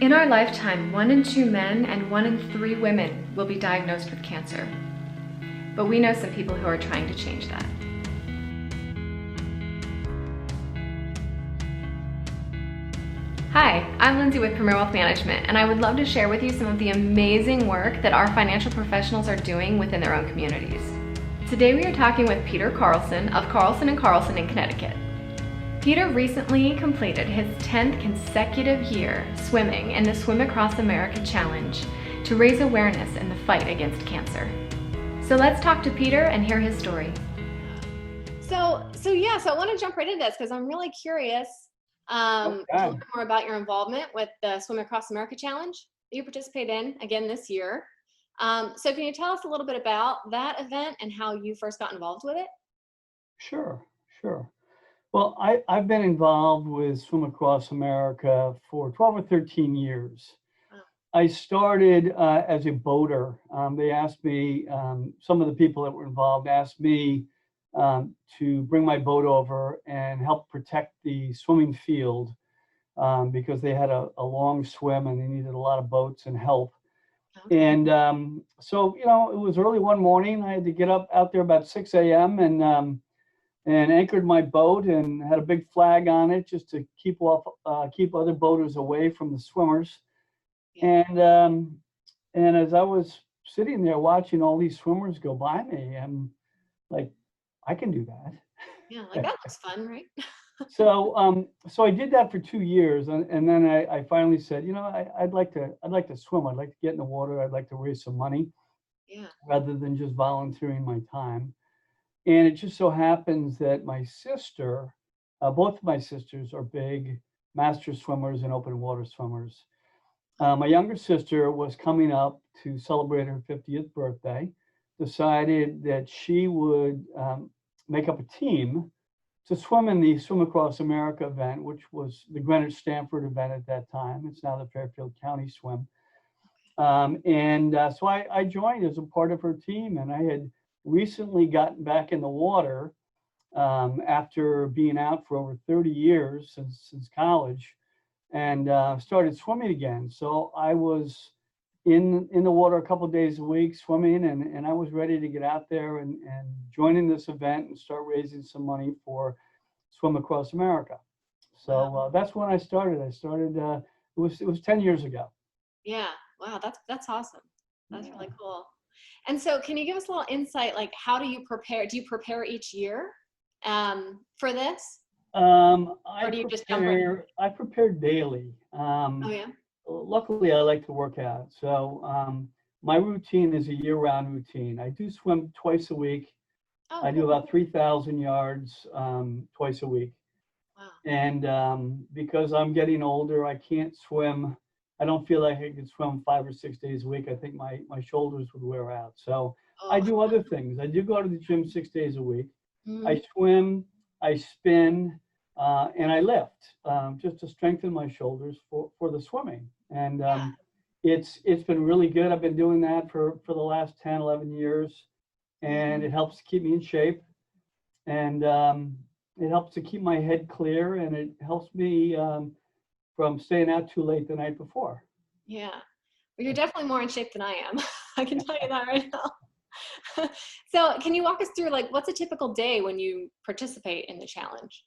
In our lifetime, 1 in 2 men and 1 in 3 women will be diagnosed with cancer. But we know some people who are trying to change that. Hi, I'm Lindsay with Premier Wealth Management, and I would love to share with you some of the amazing work that our financial professionals are doing within their own communities. Today we are talking with Peter Carlson of Carlson & Carlson in Connecticut. Peter recently completed his 10th consecutive year swimming in the Swim Across America Challenge to raise awareness in the fight against cancer. So let's talk to Peter and hear his story. So I want to jump right into this because I'm really curious to learn more about your involvement with the Swim Across America Challenge that you participate in again this year. So can you tell us a little bit about that event and how you first got involved with it? Sure. Well, I've been involved with Swim Across America for 12 or 13 years. Wow. I started as a boater. They asked me, some of the people that were involved asked me to bring my boat over and help protect the swimming field because they had a long swim and they needed a lot of boats and help. Okay. And so, it was early one morning. I had to get up out there about 6 a.m. and anchored my boat and had a big flag on it just to keep other boaters away from the swimmers. Yeah. And as I was sitting there watching all these swimmers go by me, I'm like, I can do that. Yeah, like that looks fun, right? So I did that for 2 years, and then I finally said, I'd like to swim. I'd like to get in the water. I'd like to raise some money Yeah. rather than just volunteering my time. And it just so happens that my sister, both of my sisters are big master swimmers and open water swimmers. My younger sister was coming up to celebrate her 50th birthday, decided that she would make up a team to swim in the Swim Across America event, which was the Greenwich Stanford event at that time. It's now the Fairfield County Swim. So I joined as a part of her team, and I had recently gotten back in the water after being out for over 30 years since college, and started swimming again. So I was in the water a couple of days a week swimming, and I was ready to get out there and joining this event and start raising some money for Swim Across America. So that's when I started. It was 10 years ago. Yeah. Wow, that's awesome. That's really cool. And so can you give us a little insight, like how do you prepare? Do you prepare each year for this? Or do you just jump right in? I prepare daily. Oh yeah. Luckily, I like to work out. So my routine is a year-round routine. I do swim twice a week. Oh, I do cool. about 3,000 yards twice a week. Wow. And because I'm getting older, I can't swim. I don't feel like I could swim 5 or 6 days a week. I think my shoulders would wear out. So I Oh. do other things. I do go to the gym 6 days a week. Mhm. I swim, I spin, and I lift just to strengthen my shoulders for the swimming. And Yeah. it's been really good. I've been doing that for the last 10, 11 years, and it helps keep me in shape. And it helps to keep my head clear, and it helps me from staying out too late the night before. Yeah. Well, you're definitely more in shape than I am. I can tell you that right now. So can you walk us through like what's a typical day when you participate in the challenge?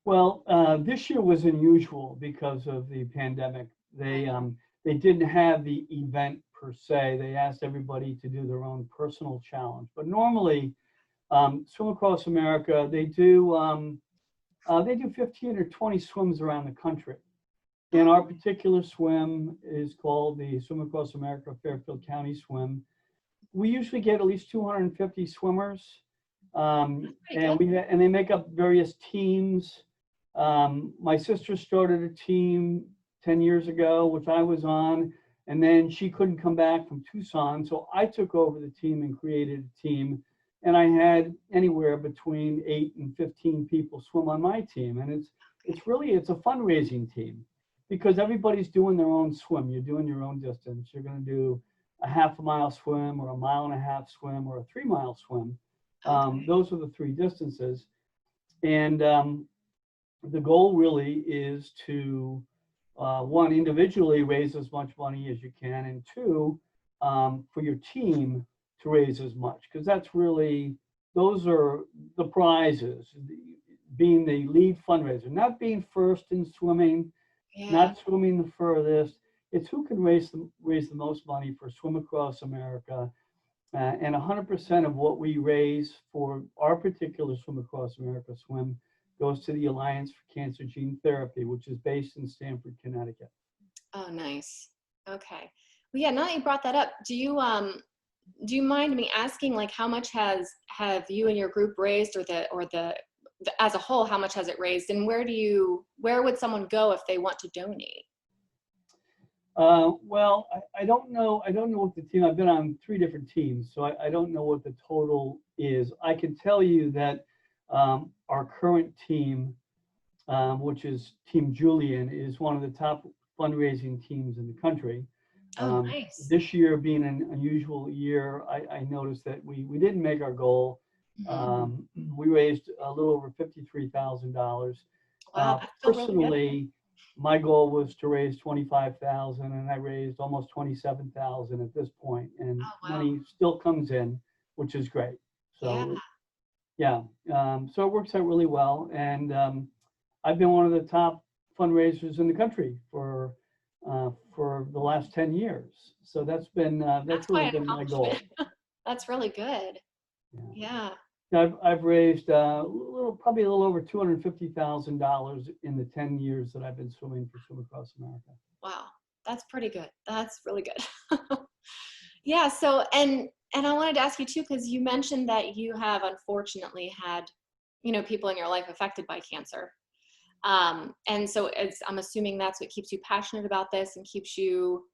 Well, this year was unusual because of the pandemic. They didn't have the event per se. They asked everybody to do their own personal challenge. But normally, Swim Across America, they do 15 or 20 swims around the country. And our particular swim is called the Swim Across America Fairfield County Swim. We usually get at least 250 swimmers, Pretty good. and they make up various teams. My sister started a team 10 years ago, which I was on, and then she couldn't come back from Tucson, so I took over the team and created a team. And I had anywhere between 8 and 15 people swim on my team, and it's a fundraising team because everybody's doing their own swim. You're doing your own distance. You're going to do a half a mile swim or a mile and a half swim or a 3 mile swim. Okay. Those are the three distances. And the goal really is to one, individually raise as much money as you can, and two, for your team to raise as much, because those are the prizes. Being the lead fundraiser, not being first in swimming, Yeah. not swimming the furthest. It's who can raise the most money for Swim Across America. And 100% of what we raise for our particular Swim Across America swim goes to the Alliance for Cancer Gene Therapy, which is based in Stamford, Connecticut. Oh, nice. Okay. Well, yeah, now that you brought that up, do you mind me asking, like, how much have you and your group raised, or the as a whole, how much has it raised, and where would someone go if they want to donate? Well, I don't know. I don't know what the team. I've been on 3 different teams, so I don't know what the total is. I can tell you that our current team, which is Team Julian, is one of the top fundraising teams in the country. Oh, nice. This year being an unusual year, I noticed that we didn't make our goal. We raised a little over $53,000. Wow, that's still really good. Personally, my goal was to raise 25,000, and I raised almost 27,000 at this point, and Oh, wow. money still comes in, which is great. So Yeah. so it works out really well, and I've been one of the top fundraisers in the country for the last 10 years. So that's really quite an been my goal. accomplishment. That's really good. Yeah. Yeah. I've raised probably a little over $250,000 in the 10 years that I've been swimming for Swim Across America. Wow. That's pretty good. That's really good. Yeah. So, and I wanted to ask you too, because you mentioned that you have unfortunately had, people in your life affected by cancer. And so I'm assuming that's what keeps you passionate about this and keeps you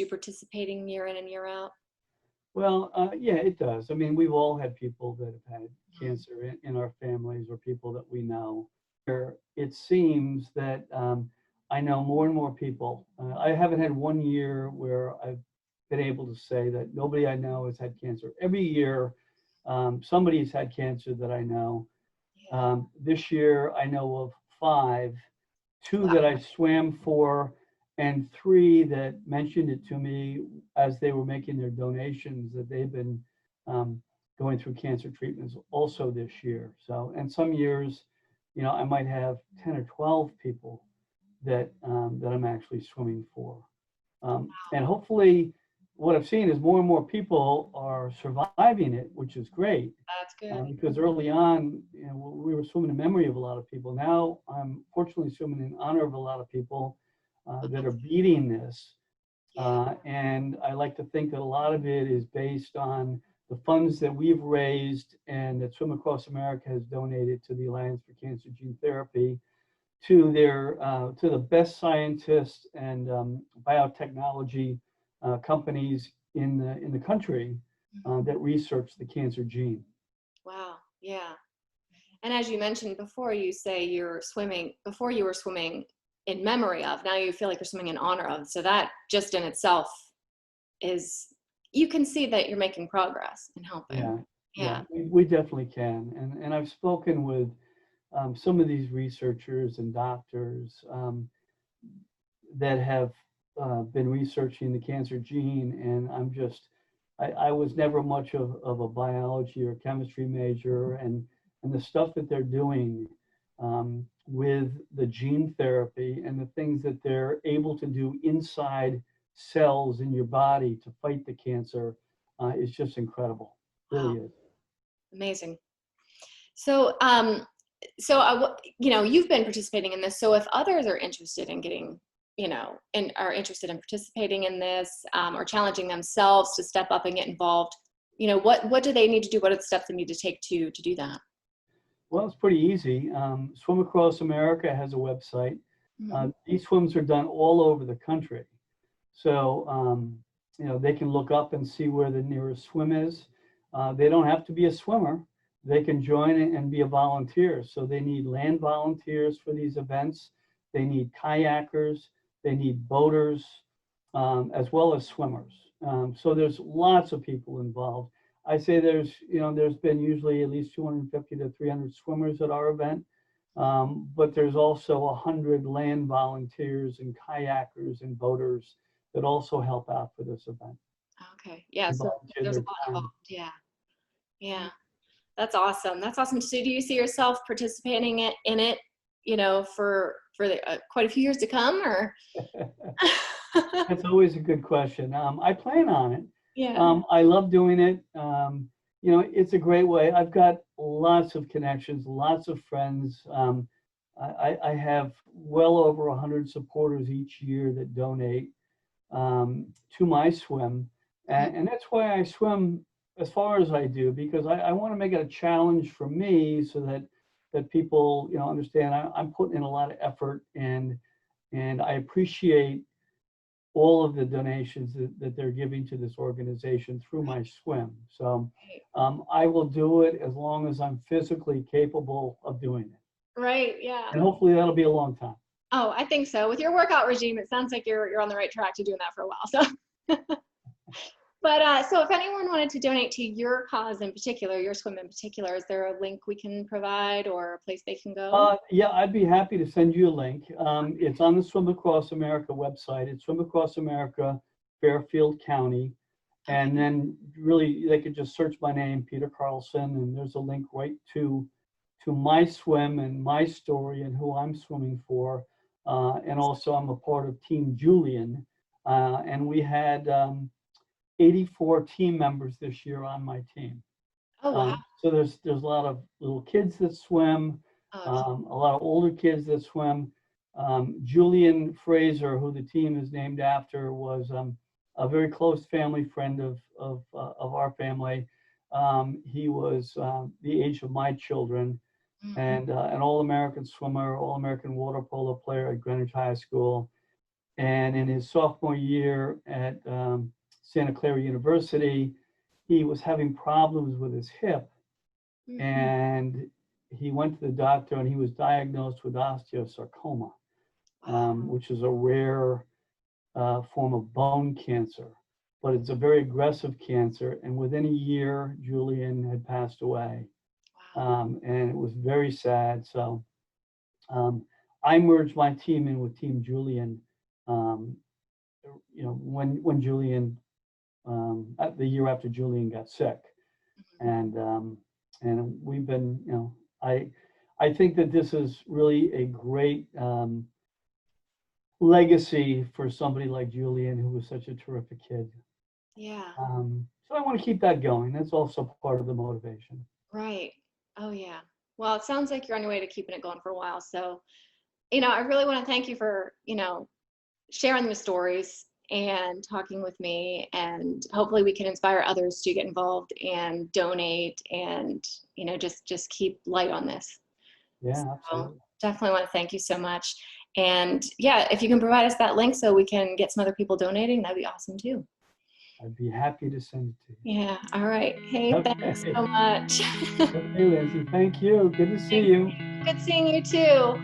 participating year in and year out. Well, yeah, it does. I mean, we've all had people that have had cancer in our families, or people that we know. It seems that I know more and more people. I haven't had one year where I've been able to say that nobody I know has had cancer. Every year, somebody's had cancer that I know. This year, I know of 5, 2 that I swam for, and 3 that mentioned it to me as they were making their donations, that they've been going through cancer treatments also this year. So, and some years, I might have 10 or 12 people that I'm actually swimming for. And hopefully what I've seen is more and more people are surviving it, which is great. That's good. Because early on, we were swimming in memory of a lot of people. Now I'm fortunately swimming in honor of a lot of people that are beating this. And I like to think that a lot of it is based on the funds that we've raised and that Swim Across America has donated to the Alliance for Cancer Gene Therapy, to the best scientists and biotechnology companies in the country that research the cancer gene. Wow. Yeah. And as you mentioned before, you say you're swimming, before you were swimming in memory of, now you feel like you're swimming in honor of. So that just in itself is, you can see that you're making progress in helping. Yeah. We definitely can. And I've spoken with some of these researchers and doctors that have been researching the cancer gene, and I was never much of a biology or chemistry major, and the stuff that they're doing with the gene therapy and the things that they're able to do inside cells in your body to fight the cancer is just incredible. It really is. Amazing. So, you've been participating in this. So if others are interested in getting, and are interested in participating in this, or challenging themselves to step up and get involved, what do they need to do? What are the steps they need to take to do that? Well, it's pretty easy. Swim Across America has a website. These swims are done all over the country. So, they can look up and see where the nearest swim is. They don't have to be a swimmer. They can join and be a volunteer. So they need land volunteers for these events. They need kayakers. They need boaters, as well as swimmers. So there's lots of people involved. I say there's been usually at least 250 to 300 swimmers at our event. But there's also 100 land volunteers and kayakers and boaters that also help out for this event. Okay. Yeah. And So volunteer there's a their lot time. involved. Yeah. Yeah. That's awesome. That's awesome. So do you see yourself participating in it, for quite a few years to come, or? That's always a good question. I plan on it. Yeah. I love doing it. It's a great way. I've got lots of connections, lots of friends. I have well over 100 supporters each year that donate to my swim. And that's why I swim as far as I do, because I want to make it a challenge for me so that people, understand I'm putting in a lot of effort, and I appreciate all of the donations that they're giving to this organization through my swim. So I will do it as long as I'm physically capable of doing it. Right. Yeah. And hopefully that'll be a long time. Oh, I think so. With your workout regime, it sounds like you're on the right track to doing that for a while. So, but so if anyone wanted to donate to your cause in particular, your swim in particular, is there a link we can provide or a place they can go? Yeah, I'd be happy to send you a link. It's on the Swim Across America website. It's Swim Across America, Fairfield County. And then really they could just search my name, Peter Carlson, and there's a link right to my swim and my story and who I'm swimming for. And also I'm a part of Team Julian. And we had 84 team members this year on my team. Oh, wow. So there's a lot of little kids that swim, a lot of older kids that swim. Julian Fraser, who the team is named after, was a very close family friend of our family. He was the age of my children, and an All-American swimmer, All-American water polo player at Greenwich High School. And in his sophomore year at Santa Clara University, he was having problems with his hip, and he went to the doctor and he was diagnosed with osteosarcoma, which is a rare form of bone cancer, but it's a very aggressive cancer. And within a year, Julian had passed away. And it was very sad. So I merged my team in with Team Julian, when Julian, the year after Julian got sick. And we've been, I think that this is really a great legacy for somebody like Julian, who was such a terrific kid. Yeah. So I want to keep that going. That's also part of the motivation. Right. Oh, yeah. Well, it sounds like you're on your way to keeping it going for a while. So, I really want to thank you for, sharing the stories and talking with me, and hopefully we can inspire others to get involved and donate and, just keep light on this. Yeah, so absolutely. Definitely want to thank you so much. And yeah, if you can provide us that link so we can get some other people donating, that'd be awesome too. I'd be happy to send it to you. Yeah. All right. Hey, Okay. thanks so much. Okay, Lindsay. Thank you. Good to see you. Good seeing you too.